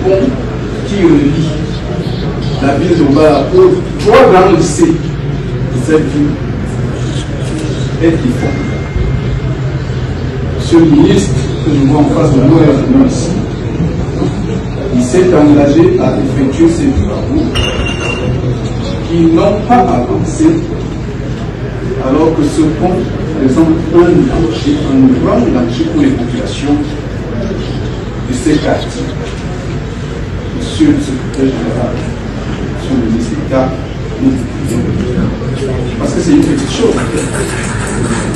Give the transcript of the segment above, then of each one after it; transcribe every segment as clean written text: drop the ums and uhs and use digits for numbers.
pont qui relie la ville d'Obala aux 3 grands lycées de cette ville est défendu. Monsieur le ministre, que je vois en face de nous est venu ici. Il s'est engagé à effectuer ces travaux qui n'ont pas avancé, alors que ce pont présente un grand danger pour les populations de ces quartiers. Monsieur le secrétaire général, monsieur le ministre d'État, parce que c'est une petite chose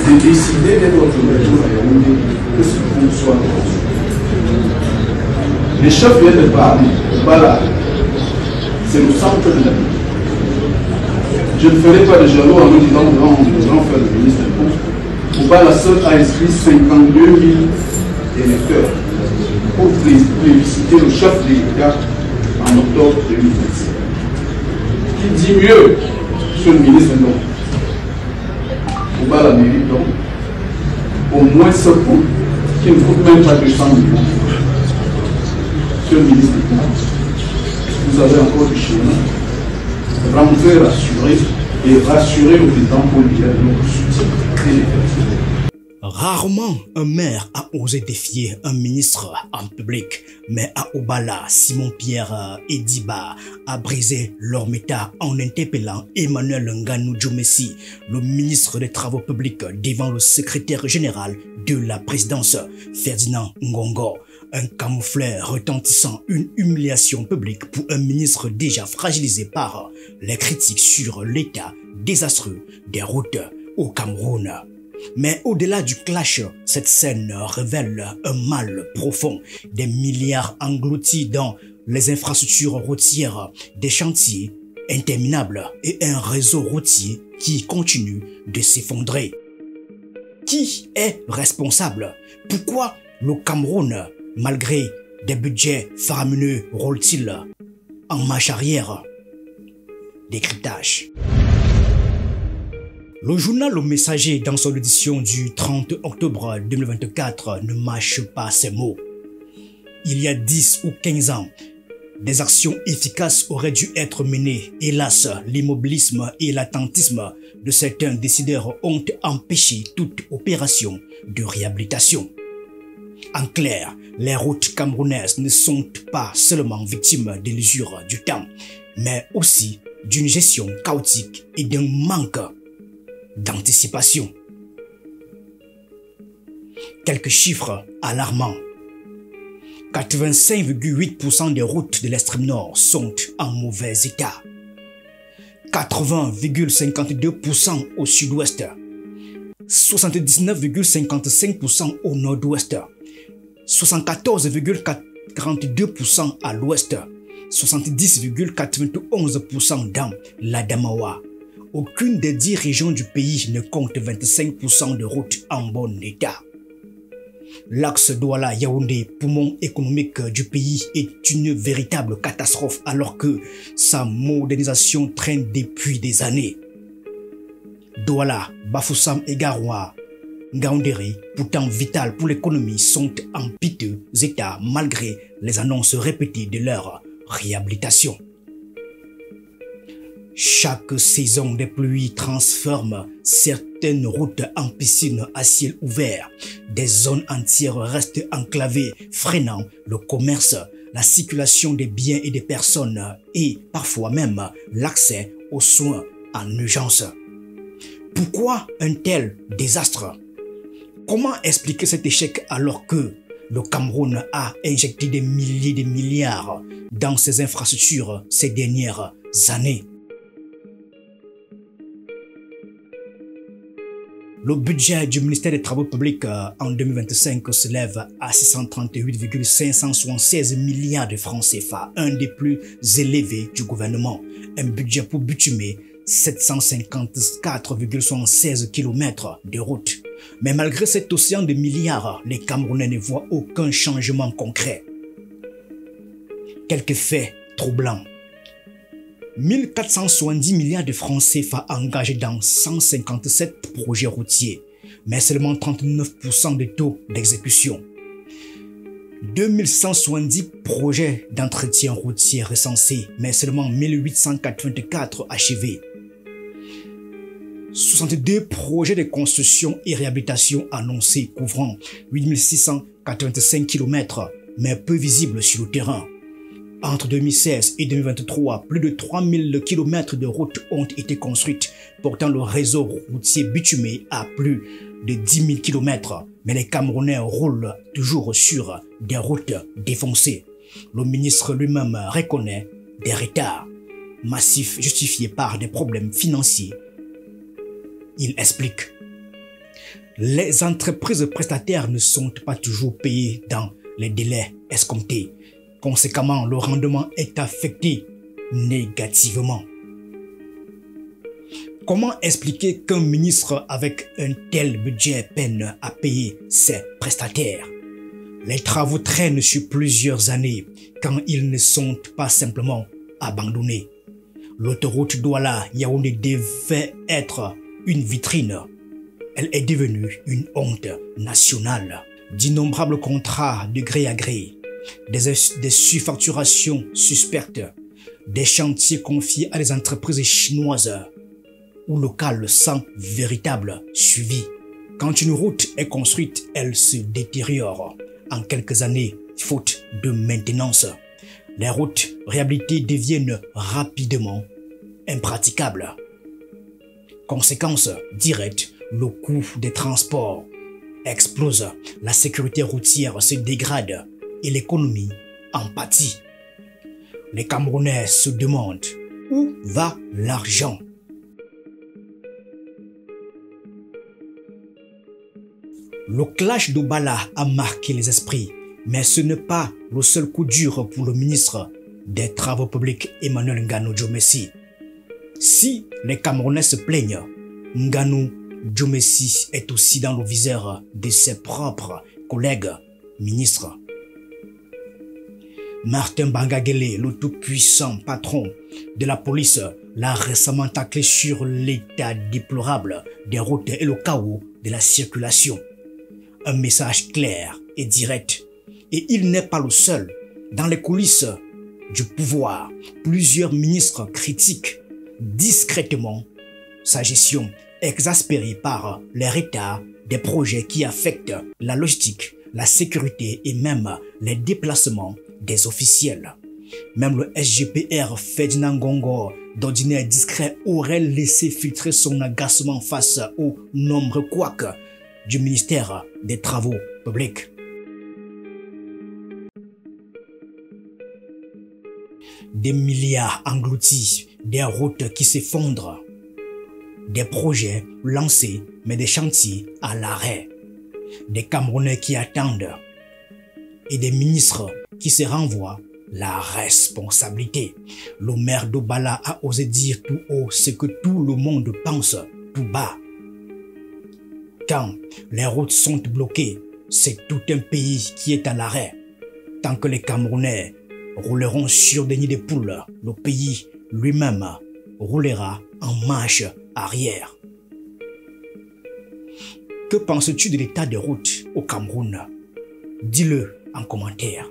de décider d'être votre retour à Yaoundé que ce pont soit construit. Les chefs viennent de parler, voilà, c'est le centre de la ville. Je ne ferai pas de jaloux en me disant nous allons faire le ministre du pont. Obala seul a inscrit 52 000 électeurs pour plébisciter le chef de l'État en octobre 2027. Qui dit mieux, monsieur le ministre, non. Obala mérite donc au moins ce pont qui ne coûte même pas 200 millions. Monsieur le ministre d'État, vous avez encore du chemin. Vraiment très rassuré et rassurer le président Paul Biya de notre soutien et l'effectif. Rarement un maire a osé défier un ministre en public, mais à Obala, Simon-Pierre Ediba a brisé leur méta en interpellant Emmanuel Nganou Djomessi, le ministre des Travaux publics, devant le secrétaire général de la présidence, Ferdinand Ngongo. Un camouflet retentissant, une humiliation publique pour un ministre déjà fragilisé par les critiques sur l'état désastreux des routes au Cameroun. Mais au-delà du clash, cette scène révèle un mal profond, des milliards engloutis dans les infrastructures routières, des chantiers interminables et un réseau routier qui continue de s'effondrer. Qui est responsable? Pourquoi le Cameroun, malgré des budgets faramineux, roule-t-il en marche arrière? Décryptage. Le journal Le Messager, dans son édition du 30 octobre 2024, ne mâche pas ses mots. Il y a 10 ou 15 ans, des actions efficaces auraient dû être menées. Hélas, l'immobilisme et l'attentisme de certains décideurs ont empêché toute opération de réhabilitation. En clair, les routes camerounaises ne sont pas seulement victimes de l'usure du temps, mais aussi d'une gestion chaotique et d'un manque d'anticipation. Quelques chiffres alarmants. 85,8% des routes de l'extrême nord sont en mauvais état. 80,52% au sud-ouest. 79,55% au nord-ouest. 74,42% à l'ouest. 70,91% dans l'Adamawa. Aucune des 10 régions du pays ne compte 25% de routes en bon état. L'axe Douala-Yaoundé, poumon économique du pays, est une véritable catastrophe alors que sa modernisation traîne depuis des années. Douala, Bafoussam et Garoua, Ngaoundéré, pourtant vital pour l'économie, sont en piteux état malgré les annonces répétées de leur réhabilitation. Chaque saison des pluies transforme certaines routes en piscines à ciel ouvert. Des zones entières restent enclavées, freinant le commerce, la circulation des biens et des personnes et parfois même l'accès aux soins en urgence. Pourquoi un tel désastre? Comment expliquer cet échec alors que le Cameroun a injecté des milliers de milliards dans ses infrastructures ces dernières années? Le budget du ministère des Travaux publics en 2025 s'élève à 638,576 milliards de francs CFA, un des plus élevés du gouvernement. Un budget pour bitumer 754,76 km de route. Mais malgré cet océan de milliards, les Camerounais ne voient aucun changement concret. Quelques faits troublants. 1470 milliards de francs CFA engagés dans 157 projets routiers, mais seulement 39% de taux d'exécution. 2170 projets d'entretien routier recensés, mais seulement 1884 achevés. 62 projets de construction et réhabilitation annoncés couvrant 8685 km, mais peu visibles sur le terrain. Entre 2016 et 2023, plus de 3000 km de routes ont été construites, portant le réseau routier bitumé à plus de 10 000 km. Mais les Camerounais roulent toujours sur des routes défoncées. Le ministre lui-même reconnaît des retards massifs justifiés par des problèmes financiers. Il explique: les entreprises prestataires ne sont pas toujours payées dans les délais escomptés. Conséquemment, le rendement est affecté négativement. Comment expliquer qu'un ministre avec un tel budget peine à payer ses prestataires? Les travaux traînent sur plusieurs années quand ils ne sont pas simplement abandonnés. L'autoroute Douala-Yaoundé devait être une vitrine. Elle est devenue une honte nationale. D'innombrables contrats de gré à gré, des surfacturations suspectes, des chantiers confiés à des entreprises chinoises ou locales sans véritable suivi. Quand une route est construite, elle se détériore en quelques années, faute de maintenance. Les routes réhabilitées deviennent rapidement impraticables. Conséquence directe, le coût des transports explose, la sécurité routière se dégrade et l'économie en pâtit. Les Camerounais se demandent où va l'argent. Le clash d'Obala a marqué les esprits, mais ce n'est pas le seul coup dur pour le ministre des Travaux publics Emmanuel Nganou Djomessi. Si les Camerounais se plaignent, Nganou Djomessi est aussi dans le viseur de ses propres collègues ministres. Martin Bangagele, le tout-puissant patron de la police, l'a récemment taclé sur l'état déplorable des routes et le chaos de la circulation. Un message clair et direct. Et il n'est pas le seul. Dans les coulisses du pouvoir, plusieurs ministres critiquent discrètement sa gestion, exaspérés par les retards des projets qui affectent la logistique, la sécurité et même les déplacements des officiels. Même le SGPR Ferdinand Ngongo, d'ordinaire discret, aurait laissé filtrer son agacement face aux nombreux couacs du ministère des Travaux publics. Des milliards engloutis, des routes qui s'effondrent, des projets lancés mais des chantiers à l'arrêt, des Camerounais qui attendent et des ministres qui se renvoient la responsabilité. Le maire d'Obala a osé dire tout haut ce que tout le monde pense tout bas. Quand les routes sont bloquées, c'est tout un pays qui est à l'arrêt. Tant que les Camerounais rouleront sur des nids de poules, le pays lui-même roulera en marche arrière. Que penses-tu de l'état des routes au Cameroun? Dis-le en commentaire.